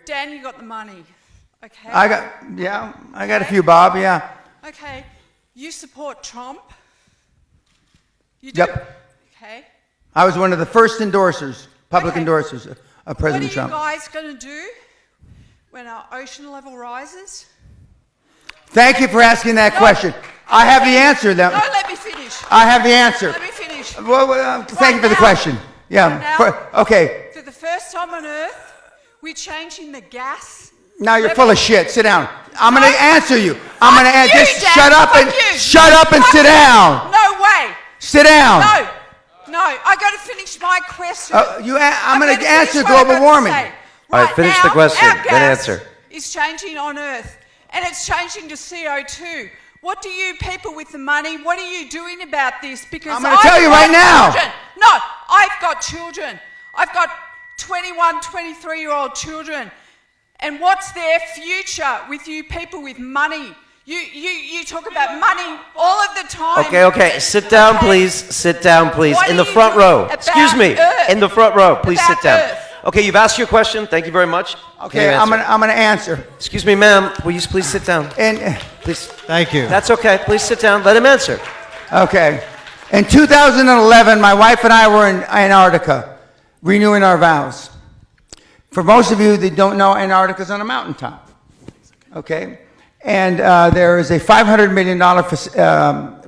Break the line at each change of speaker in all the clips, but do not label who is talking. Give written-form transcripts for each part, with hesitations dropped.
Dan, you got the money. Okay.
I got a few, Bob, yeah.
Okay. You support Trump? You do?
Yep.
Okay.
I was one of the first endorsers, public endorsers of President Trump.
What are you guys going to do when our ocean level rises?
Thank you for asking that question. I have the answer.
No, let me finish.
I have the answer.
Let me finish.
Well, thank you for the question. Yeah. Okay.
For the first time on Earth, we're changing the gas.
Now you're full of shit. Sit down. I'm going to answer you. I'm going to answer. Just
shut up
and sit down.
No way.
Sit down.
No. I got to finish my question.
I'm going to answer global warming.
All right, finish the question, then answer.
It's changing on Earth, and it's changing to CO2. What do you people with the money, what are you doing about this? Because
I'm going to tell you right now.
No, I've got children. I've got 21, 23-year-old children. And what's their future with you people with money? You talk about money all of the time.
Okay. Sit down, please. Sit down, please. In the front row. Excuse me. In the front row. Please sit down. Okay, you've asked your question. Thank you very much.
Okay, I'm gonna answer.
Excuse me, ma'am. Will you please sit down? Please.
Thank you.
That's okay. Please sit down. Let him answer.
Okay. In 2011, my wife and I were in Antarctica, renewing our vows. For most of you that don't know, Antarctica's on a mountaintop. Okay? And there is a $500 million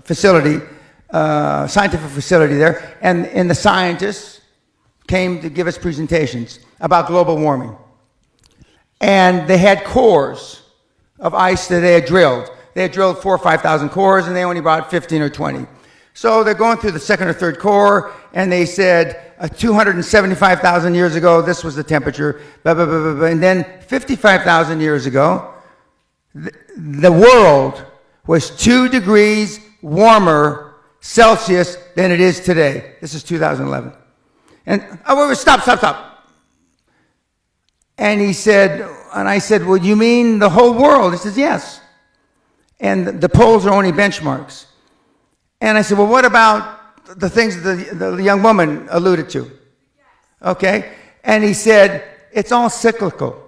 facility, scientific facility there, and the scientists came to give us presentations about global warming. And they had cores of ice that they had drilled. They had drilled 4,000 or 5,000 cores, and they only brought 15 or 20. So they're going through the second or third core, and they said 275,000 years ago, this was the temperature, blah, blah, blah, blah, blah. And then 55,000 years ago, the world was 2 degrees warmer Celsius than it is today. This is 2011. And, stop. And he said, and I said, well, you mean the whole world? He says, yes. And the poles are only benchmarks. And I said, well, what about the things that the young woman alluded to? Okay. And he said, it's all cyclical.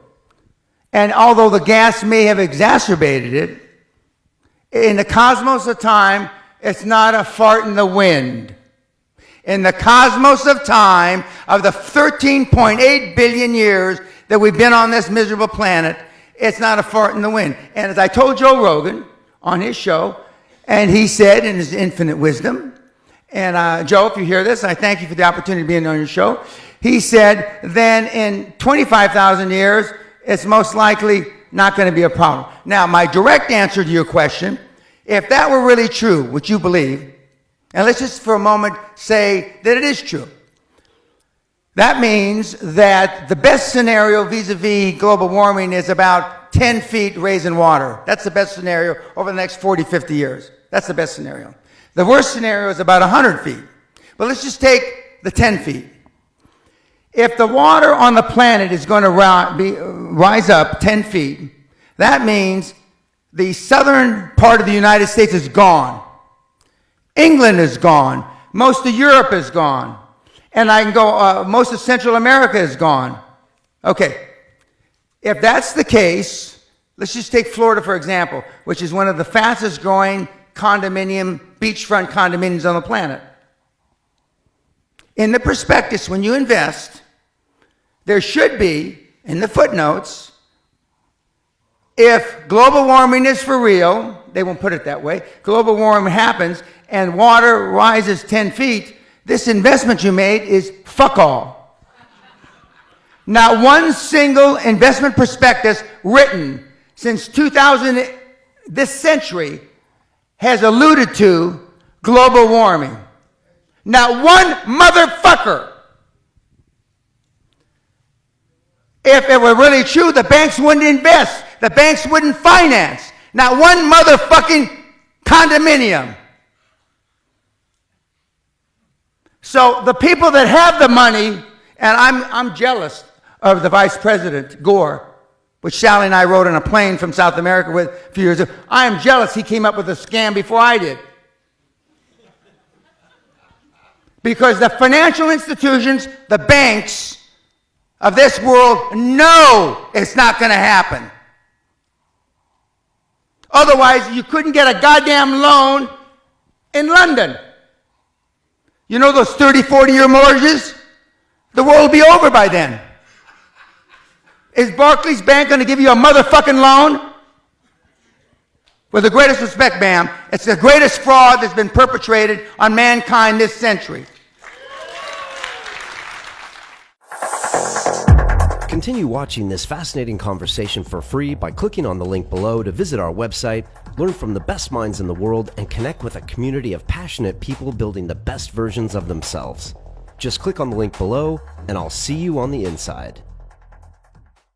And although the gas may have exacerbated it, in the cosmos of time, it's not a fart in the wind. In the cosmos of time, of the 13.8 billion years that we've been on this miserable planet, it's not a fart in the wind. And as I told Joe Rogan on his show, and he said in his infinite wisdom, and Joe, if you hear this, I thank you for the opportunity of being on your show. He said, then in 25,000 years, it's most likely not going to be a problem. Now, my direct answer to your question, if that were really true, which you believe, and let's just for a moment say that it is true. That means that the best scenario vis-a-vis global warming is about 10 feet raising water. That's the best scenario over the next 40, 50 years. That's the best scenario. The worst scenario is about 100 feet. But let's just take the 10 feet. If the water on the planet is going to rise up 10 feet, that means the southern part of the United States is gone. England is gone. Most of Europe is gone. And I can go, most of Central America is gone. Okay. If that's the case, let's just take Florida, for example, which is one of the fastest growing beachfront condominiums on the planet. In the prospectus, when you invest, there should be, in the footnotes, if global warming is for real, they won't put it that way, global warming happens and water rises 10 feet, this investment you made is fuck all. Not one single investment prospectus written since 2000, this century, has alluded to global warming. Not one motherfucker. If it were really true, the banks wouldn't invest. The banks wouldn't finance. Not one motherfucking condominium. So the people that have the money, and I'm jealous of the Vice President, Gore, which Sally and I rode on a plane from South America with a few years ago. I am jealous he came up with a scam before I did. Because the financial institutions, the banks, of this world know it's not going to happen. Otherwise, you couldn't get a goddamn loan in London. You know those 30, 40-year mortgages? The world will be over by then. Is Barclays Bank going to give you a motherfucking loan? With the greatest respect, ma'am, it's the greatest fraud that's been perpetrated on mankind this century.
Continue watching this fascinating conversation for free by clicking on the link below to visit our website, learn from the best minds in the world, and connect with a community of passionate people building the best versions of themselves. Just click on the link below, and I'll see you on the inside.